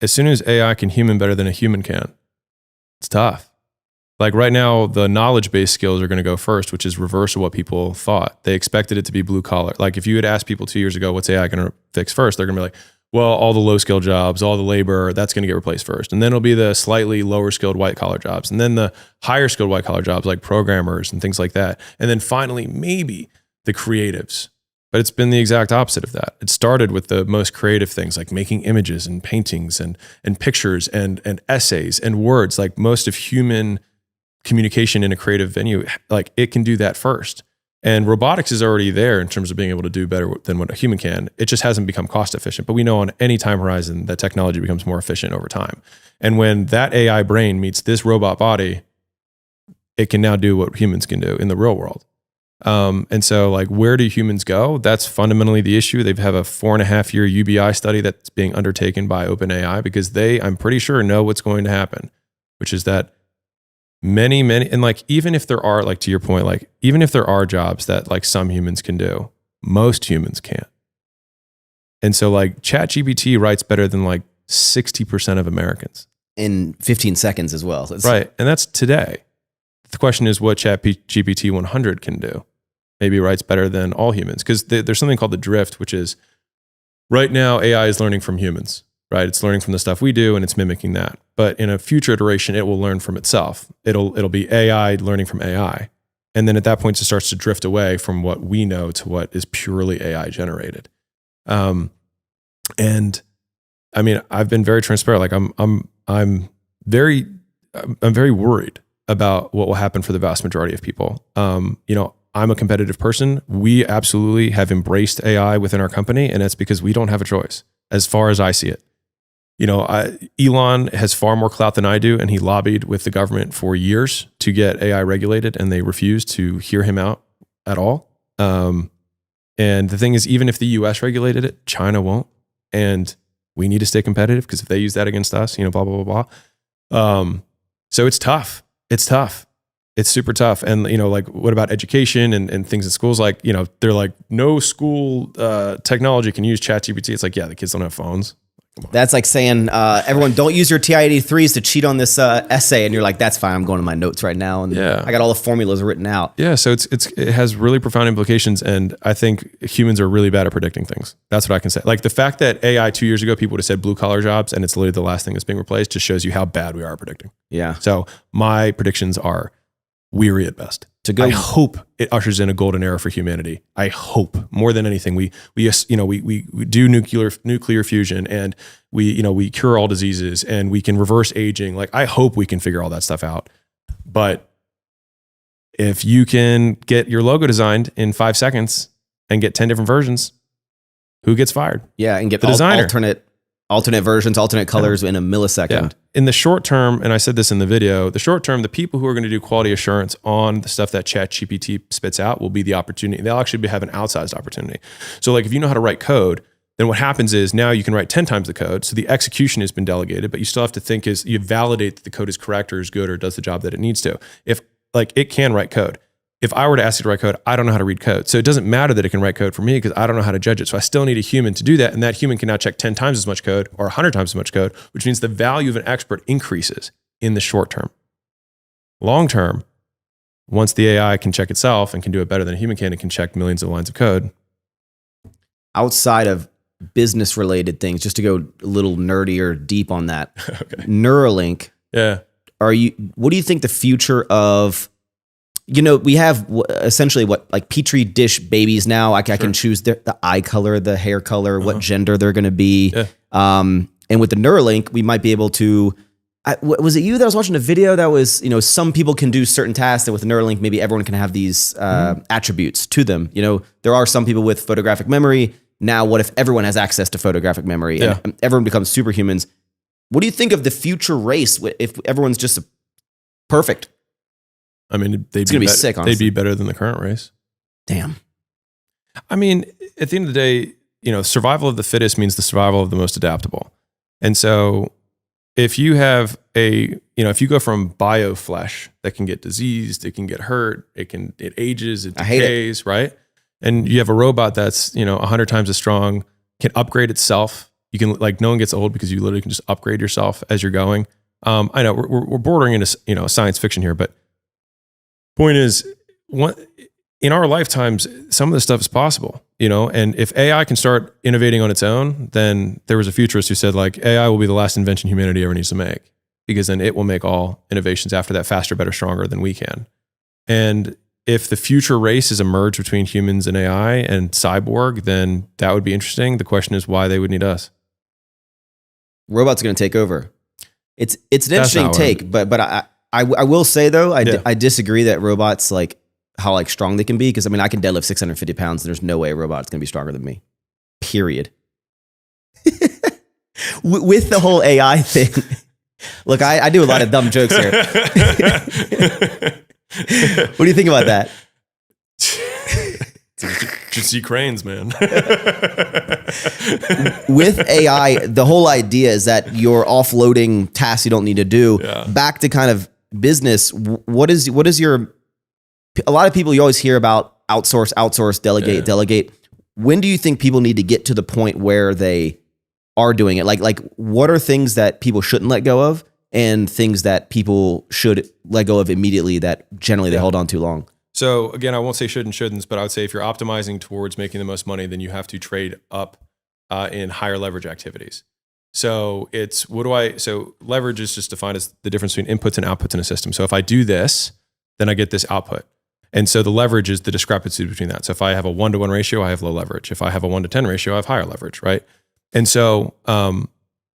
as soon as AI can human better than a human can, it's tough. Like right now, the knowledge-based skills are going to go first, which is reverse of what people thought. They expected it to be blue collar. Like if you had asked people 2 years ago, what's AI going to fix first? They're going to be like, well, all the low skill jobs, all the labor, that's going to get replaced first. And then it'll be the slightly lower skilled white collar jobs. And then the higher skilled white collar jobs like programmers and things like that. And then finally, maybe the creatives. But it's been the exact opposite of that. It started with the most creative things like making images and paintings and pictures and essays and words. Like most of human communication in a creative venue, like it can do that first. And robotics is already there in terms of being able to do better than what a human can. It just hasn't become cost efficient. But we know on any time horizon that technology becomes more efficient over time. And when that AI brain meets this robot body, it can now do what humans can do in the real world. And so like, where do humans go? That's fundamentally the issue. They have a 4.5-year UBI study that's being undertaken by OpenAI because they, I'm pretty sure, know what's going to happen, which is that many, and like, even if there are, like, to your point, like, even if there are jobs that like some humans can do, most humans can't. And so like ChatGPT writes better than like 60% of Americans. In 15 seconds as well. So right. And that's today. The question is what ChatGPT 100 can do. Maybe it writes better than all humans. Because there's something called the drift, which is right now AI is learning from humans, right? It's learning from the stuff we do and it's mimicking that. But in a future iteration, it will learn from itself. It'll be AI learning from AI. And then at that point, it starts to drift away from what we know to what is purely AI generated. And I mean, I've been very transparent. Like I'm very worried about what will happen for the vast majority of people. I'm a competitive person. We absolutely have embraced AI within our company, and it's because we don't have a choice, as far as I see it. Elon has far more clout than I do, and he lobbied with the government for years to get AI regulated, and they refused to hear him out at all. And the thing is, even if the US regulated it, China won't. And we need to stay competitive because if they use that against us, blah, blah, blah, blah. So it's tough. It's tough. It's super tough. And, like, what about education and things in schools? Like, they're like, no school technology can use ChatGPT. It's like, yeah, the kids don't have phones. That's like saying, everyone, don't use your TI-83s to cheat on this essay. And you're like, that's fine. I'm going to my notes right now. And yeah. I got all the formulas written out. Yeah. So it has really profound implications. And I think humans are really bad at predicting things. That's what I can say. Like the fact that AI 2 years ago, people would have said blue collar jobs and it's literally the last thing that's being replaced just shows you how bad we are at predicting. Yeah. So my predictions are weary at best. I hope it ushers in a golden era for humanity. I hope more than anything. We do nuclear fusion, and we cure all diseases, and we can reverse aging. Like I hope we can figure all that stuff out. But if you can get your logo designed in 5 seconds and get 10 different versions, who gets fired? Yeah, and get the designer. alternate versions, alternate colors in a millisecond. Yeah. In the short term, and I said this in the video, the short term, the people who are going to do quality assurance on the stuff that ChatGPT spits out will be the opportunity. They'll actually have an outsized opportunity. So like if you know how to write code, then what happens is now you can write 10 times the code. So the execution has been delegated, but you still have to think is you validate that the code is correct or is good or does the job that it needs to. If like it can write code. If I were to ask it to write code, I don't know how to read code. So it doesn't matter that it can write code for me because I don't know how to judge it. So I still need a human to do that. And that human can now check 10 times as much code or 100 times as much code, which means the value of an expert increases in the short term. Long term, once the AI can check itself and can do it better than a human can, it can check millions of lines of code. Outside of business related things, just to go a little nerdy or deep on that, Okay. Neuralink. Yeah. What do you think the future of, we have essentially like Petri dish babies now. I can choose the eye color, the hair color, what gender they're going to be. Yeah. And with the Neuralink, we might be able to, was it you that was watching a video that was, some people can do certain tasks, and with the Neuralink, maybe everyone can have these attributes to them. There are some people with photographic memory. Now, what if everyone has access to photographic memory and everyone becomes superhumans? What do you think of the future race if everyone's just perfect? I mean, it's going to be sick, honestly. They'd be better than the current race. Damn. I mean, at the end of the day, survival of the fittest means the survival of the most adaptable. And so if you have if you go from bioflesh that can get diseased, it can get hurt, it ages, it decays, right? And you have a robot that's, 100 times as strong, can upgrade itself, You can like, no one gets old because you literally can just upgrade yourself as you're going. I know we're bordering into, science fiction here, but point is, in our lifetimes, some of this stuff is possible, and if AI can start innovating on its own, then there was a futurist who said like AI will be the last invention humanity ever needs to make, because then it will make all innovations after that faster, better, stronger than we can. And if the future race is a merge between humans and AI and cyborg, then that would be interesting. The question is why they would need us. Robots are going to take over. It's an interesting take, but I will say though, I disagree that robots like how like strong they can be, because I mean I can deadlift 650 pounds and there's no way a robot's going to be stronger than me. Period. With the whole AI thing, look, I do a lot of dumb jokes here. What do you think about that? Just see cranes, man. With AI, the whole idea is that you're offloading tasks you don't need to do. Yeah. Back to kind of business. What is your? A lot of people you always hear about outsource, delegate. When do you think people need to get to the point where they are doing it? Like what are things that people shouldn't let go of, and things that people should let go of immediately that generally they hold on too long? So again, I won't say should and shouldn'ts, but I would say if you're optimizing towards making the most money, then you have to trade up in higher leverage activities. So so leverage is just defined as the difference between inputs and outputs in a system. So if I do this, then I get this output. And so the leverage is the discrepancy between that. So if I have a 1-to-1 ratio, I have low leverage. If I have a 1-to-10 ratio, I have higher leverage, right? And so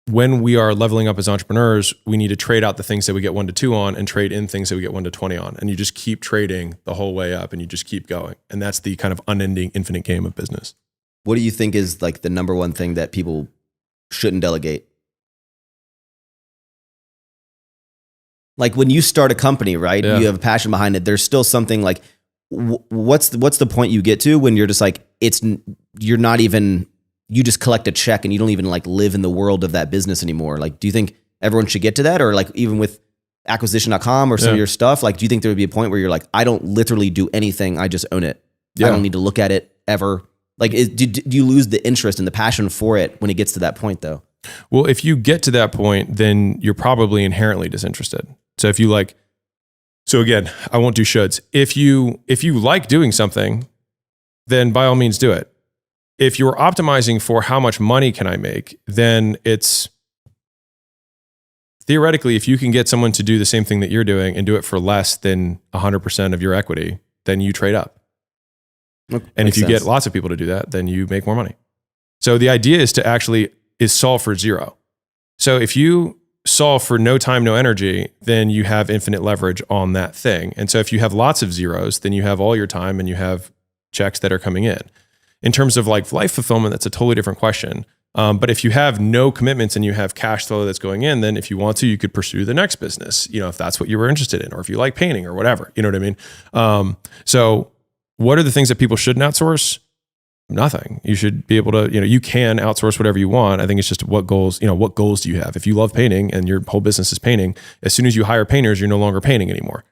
when we are leveling up as entrepreneurs, we need to trade out the things that we get 1-to-2 on and trade in things that we get 1-to-20 on. And you just keep trading the whole way up and you just keep going. And that's the kind of unending, infinite game of business. What do you think is like the number one thing that people shouldn't delegate? Like when you start a company, right? Yeah. You have a passion behind it. There's still something like, what's the point you get to when you're just like, you're not even, you just collect a check and you don't even like live in the world of that business anymore. Like, do you think everyone should get to that? Or like even with acquisition.com or some of your stuff, like, do you think there would be a point where you're like, I don't literally do anything. I just own it. I don't need to look at it ever. Like, do you lose the interest and the passion for it when it gets to that point though? Well, if you get to that point, then you're probably inherently disinterested. So if you like, so again, I won't do shoulds. If you like doing something, then by all means do it. If you're optimizing for how much money can I make, then it's theoretically, if you can get someone to do the same thing that you're doing and do it for less than 100% of your equity, then you trade up. And if you get lots of people to do that, then you make more money. So the idea is to solve for zero. So if you solve for no time, no energy, then you have infinite leverage on that thing. And so if you have lots of zeros, then you have all your time and you have checks that are coming in. In terms of like life fulfillment, that's a totally different question. But if you have no commitments and you have cash flow that's going in, then if you want to, you could pursue the next business, if that's what you were interested in, or if you like painting or whatever, you know what I mean? So what are the things that people shouldn't outsource? Nothing. You should be able to, you can outsource whatever you want. I think it's just what goals do you have? If you love painting and your whole business is painting, as soon as you hire painters, you're no longer painting anymore.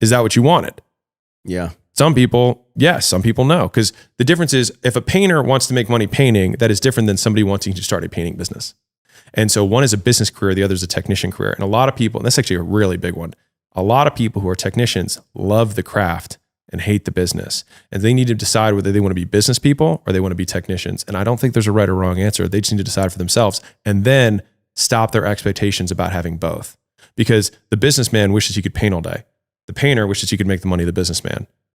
Is that what you wanted? Yeah. Some people, yes. Some people, no. Because the difference is if a painter wants to make money painting, that is different than somebody wanting to start a painting business. And so one is a business career, the other is a technician career. And a lot of people, and that's actually a really big one, a lot of people who are technicians love the craft and hate the business. And they need to decide whether they want to be business people or they want to be technicians. And I don't think there's a right or wrong answer. They just need to decide for themselves and then stop their expectations about having both. Because the businessman wishes he could paint all day. The painter wishes he could make the money of the businessman.